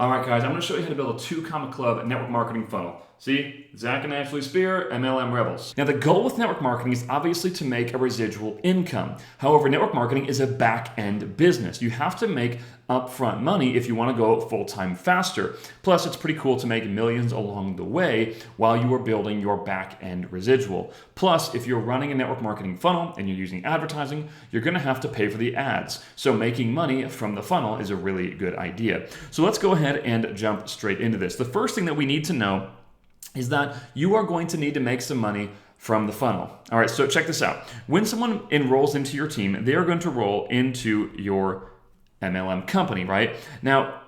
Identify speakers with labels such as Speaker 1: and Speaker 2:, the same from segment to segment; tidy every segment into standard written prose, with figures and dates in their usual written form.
Speaker 1: All right, guys, I'm going to show you how to build a 2 Club network marketing funnel. See, Zach and Ashley Spear, MLM Rebels. Now, the goal with network marketing is obviously to make a residual income. However, network marketing is a back-end business. You have to make upfront money if you want to go full-time faster. Plus, it's pretty cool to make millions along the way while you are building your back-end residual. Plus, if you're running a network marketing funnel and you're using advertising, you're going to have to pay for the ads. So making money from the funnel is a really good idea. So let's go ahead and jump straight into this. The first thing that we need to know is that you are going to need to make some money from the funnel. All right, so check this out. When someone enrolls into your team, they are going to roll into your MLM company, right? Now,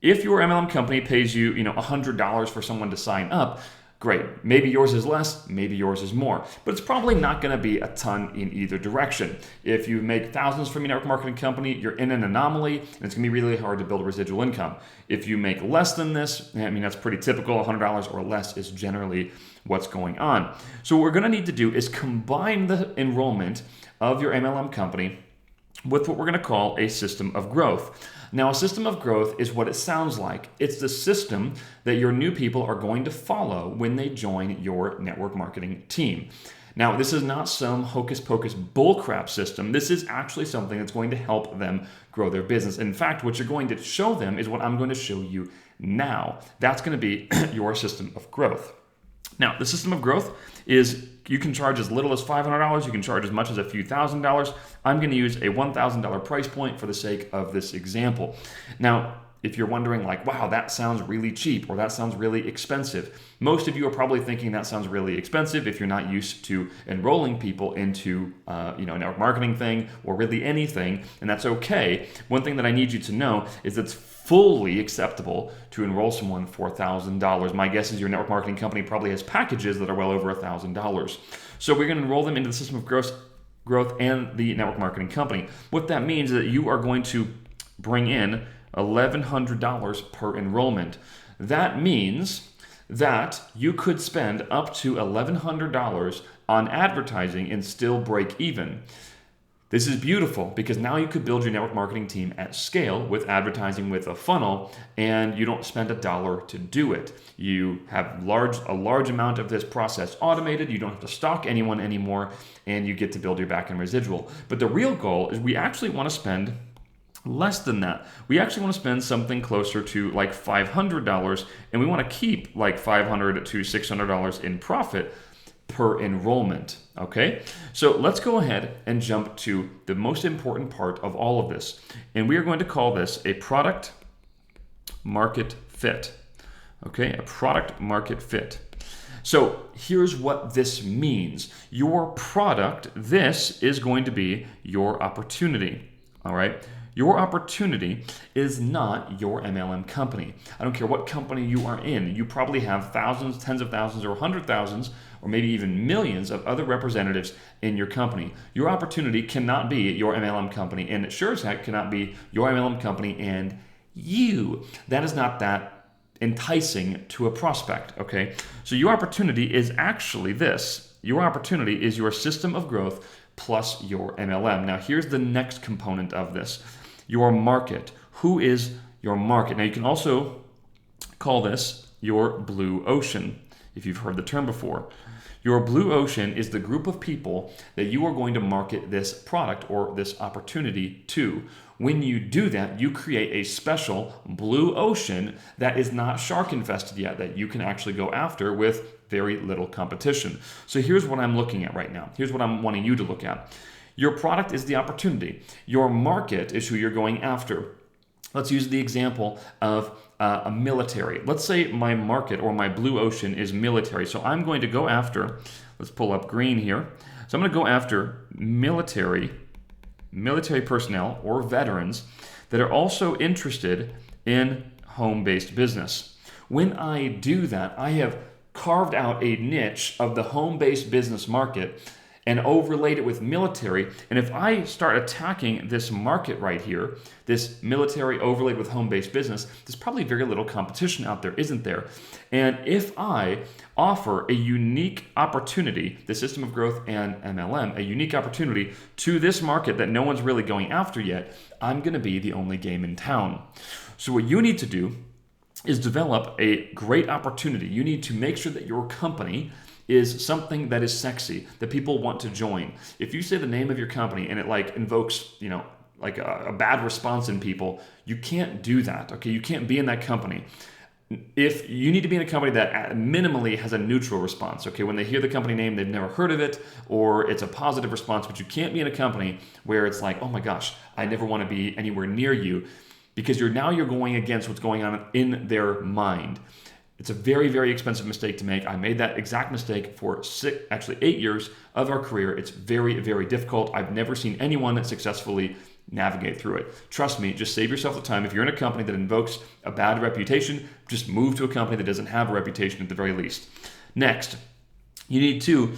Speaker 1: if your MLM company pays you, $100 for someone to sign up, great. Maybe yours is less, maybe yours is more, but it's probably not going to be a ton in either direction. If you make thousands from your network marketing company, you're in an anomaly, and it's going to be really hard to build residual income. If you make less than this, that's pretty typical. $100 or less is generally what's going on. So what we're going to need to do is combine the enrollment of your MLM company with what we're going to call a system of growth. Now, a system of growth is what it sounds like. It's the system that your new people are going to follow when they join your network marketing team. Now, this is not some hocus pocus bullcrap system. This is actually something that's going to help them grow their business. In fact, what you're going to show them is what I'm going to show you now. That's going to be your system of growth. Now, the system of growth is you can charge as little as $500. You can charge as much as a few $1,000s. I'm going to use a $1,000 price point for the sake of this example. Now, if you're wondering wow, that sounds really cheap or that sounds really expensive, most of you are probably thinking that sounds really expensive if you're not used to enrolling people into a network marketing thing or really anything, and that's okay. One thing that I need you to know is it's fully acceptable to enroll someone for $1,000. My guess is your network marketing company probably has packages that are well over $1,000. So we're going to enroll them into the system of growth and the network marketing company. What that means is that you are going to bring in $1,100 per enrollment. That means that you could spend up to $1,100 on advertising and still break even. This is beautiful because now you could build your network marketing team at scale with advertising with a funnel, and you don't spend $1 to do it. You have a large amount of this process automated. You don't have to stock anyone anymore, and you get to build your backend residual. But the real goal is we actually want to spend less than that. We actually want to spend something closer to $500, and we want to keep $500 to $600 in profit per enrollment. Okay, so let's go ahead and jump to the most important part of all of this. And we are going to call this a product market fit. Okay, a product market fit. So here's what this means. Your product, this is going to be your opportunity. All right. Your opportunity is not your MLM company. I don't care what company you are in. You probably have thousands, tens of thousands, or 100,000s, or maybe even millions of other representatives in your company. Your opportunity cannot be your MLM company, and it sure as heck cannot be your MLM company and you. That is not that enticing to a prospect, okay? So your opportunity is actually this. Your opportunity is your system of growth plus your MLM. Now, here's the next component of this. Your market. Who is your market? Now, you can also call this your blue ocean, if you've heard the term before. Your blue ocean is the group of people that you are going to market this product or this opportunity to. When you do that, you create a special blue ocean that is not shark infested yet, that you can actually go after with very little competition. So here's what I'm looking at right now. Here's what I'm wanting you to look at. Your product is the opportunity. Your market is who you're going after. Let's use the example of a military. Let's say my market or my blue ocean is military. So I'm going to go after, let's pull up green here. So I'm going to go after military personnel or veterans that are also interested in home-based business. When I do that, I have carved out a niche of the home-based business market and overlaid it with military. And if I start attacking this market right here, this military overlaid with home-based business, there's probably very little competition out there, isn't there? And if I offer a unique opportunity, the system of growth and MLM, a unique opportunity to this market that no one's really going after yet, I'm gonna be the only game in town. So what you need to do is develop a great opportunity. You need to make sure that your company is something that is sexy, that people want to join. If you say the name of your company and it like invokes, like a bad response in people, you can't do that, okay? You can't be in that company. If you need to be in a company that minimally has a neutral response, okay? When they hear the company name, they've never heard of it, or it's a positive response, but you can't be in a company where it's like, oh my gosh, I never want to be anywhere near you, because you're going against what's going on in their mind. It's a very, very expensive mistake to make. I made that exact mistake for 8 years of our career. It's very, very difficult. I've never seen anyone successfully navigate through it. Trust me, just save yourself the time. If you're in a company that invokes a bad reputation, just move to a company that doesn't have a reputation at the very least. Next, you need to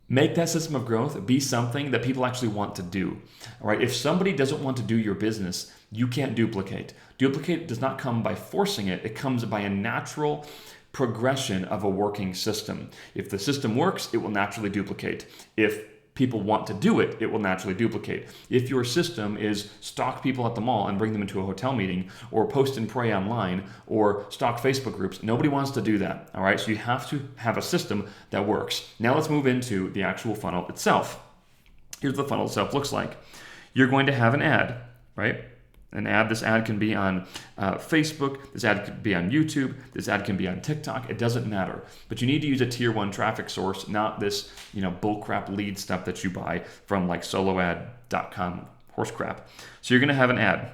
Speaker 1: make that system of growth be something that people actually want to do. All right. If somebody doesn't want to do your business, you can't duplicate. Duplicate does not come by forcing it. It comes by a natural progression of a working system. If the system works, it will naturally duplicate. If people want to do it, it will naturally duplicate. If your system is stalk people at the mall and bring them into a hotel meeting, or post and pray online, or stalk Facebook groups, nobody wants to do that. All right. So you have to have a system that works. Now let's move into the actual funnel itself. Here's what the funnel itself looks like. You're going to have an ad, right? An ad. This ad can be on Facebook. This ad could be on YouTube. This ad can be on TikTok. It doesn't matter. But you need to use a tier 1 traffic source, not this, bullcrap lead stuff that you buy from like soload.com horse crap. So you're going to have an ad.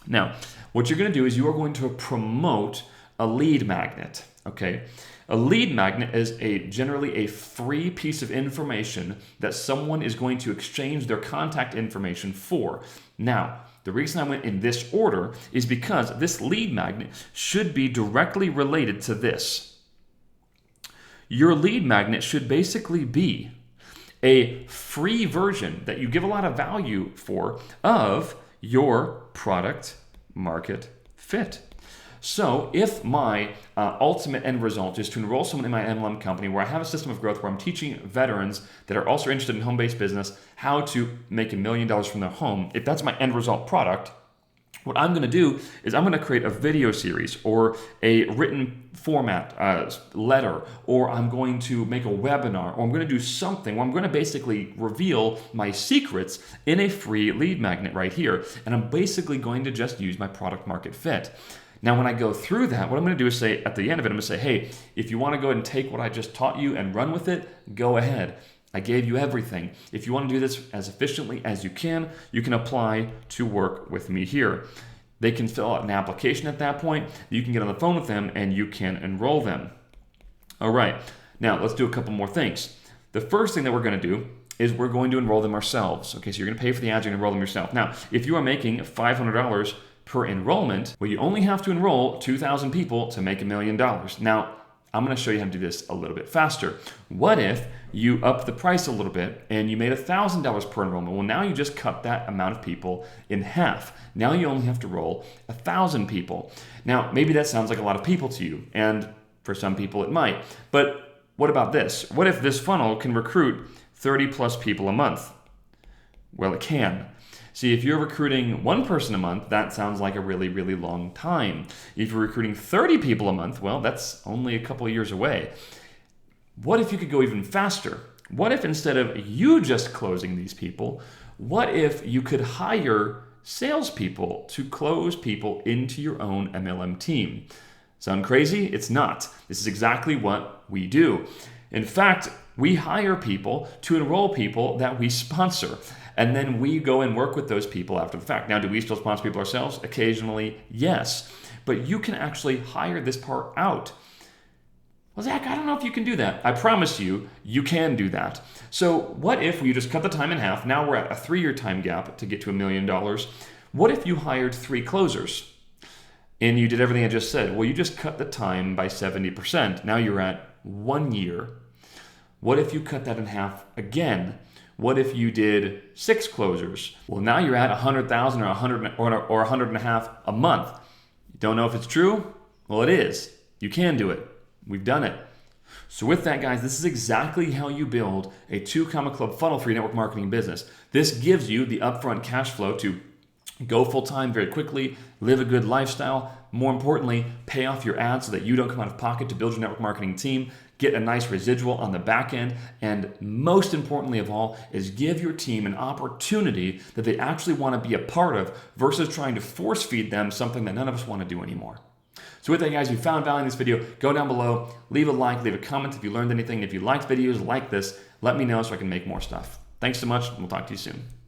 Speaker 1: Now, what you're going to do is you are going to promote a lead magnet. Okay. A lead magnet is generally a free piece of information that someone is going to exchange their contact information for. Now, the reason I went in this order is because this lead magnet should be directly related to this. Your lead magnet should basically be a free version that you give a lot of value for of your product market fit. So if my ultimate end result is to enroll someone in my MLM company where I have a system of growth where I'm teaching veterans that are also interested in home-based business how to make $1 million from their home, if that's my end result product, what I'm going to do is I'm going to create a video series or a written format letter, or I'm going to make a webinar, or I'm going to do something where I'm going to basically reveal my secrets in a free lead magnet right here. And I'm basically going to just use my product market fit. Now, when I go through that, what I'm going to do is say at the end of it, I'm going to say, hey, if you want to go ahead and take what I just taught you and run with it, go ahead. I gave you everything. If you want to do this as efficiently as you can apply to work with me here. They can fill out an application at that point. You can get on the phone with them and you can enroll them. All right. Now, let's do a couple more things. The first thing that we're going to do is we're going to enroll them ourselves. Okay, so you're going to pay for the ads, you're going to enroll them yourself. Now, if you are making $500 per enrollment, well, you only have to enroll 2,000 people to make $1 million. Now, I'm going to show you how to do this a little bit faster. What if you up the price a little bit and you made $1,000 per enrollment? Well, now you just cut that amount of people in half. Now you only have to enroll 1,000 people. Now, maybe that sounds like a lot of people to you, and for some people it might. But what about this? What if this funnel can recruit 30 plus people a month? Well, it can. See, if you're recruiting one person a month, that sounds like a really, really long time. If you're recruiting 30 people a month, well, that's only a couple of years away. What if you could go even faster? What if instead of you just closing these people, what if you could hire salespeople to close people into your own MLM team? Sound crazy? It's not. This is exactly what we do. In fact, we hire people to enroll people that we sponsor. And then we go and work with those people after the fact. Now, do we still sponsor people ourselves? Occasionally, yes. But you can actually hire this part out. Well, Zach, I don't know if you can do that. I promise you, you can do that. So what if we just cut the time in half? Now we're at a 3-year time gap to get to $1 million. What if you hired 3 closers and you did everything I just said? Well, you just cut the time by 70%. Now you're at 1 year. What if you cut that in half again? What if you did 6 closers? Well, now you're at 100,000 or 100 or 100 a month. You don't know if it's true? Well, it is. You can do it. We've done it. So with that, guys, this is exactly how you build a 2 Comma Club funnel for your network marketing business. This gives you the upfront cash flow to go full-time very quickly, live a good lifestyle, More importantly, pay off your ads so that you don't come out of pocket to build your network marketing team, get a nice residual on the back end, and most importantly of all is give your team an opportunity that they actually want to be a part of versus trying to force feed them something that none of us want to do anymore. So with that, guys, if you found value in this video, go down below, leave a like, leave a comment if you learned anything. If you liked videos like this, let me know so I can make more stuff. Thanks so much, and we'll talk to you soon.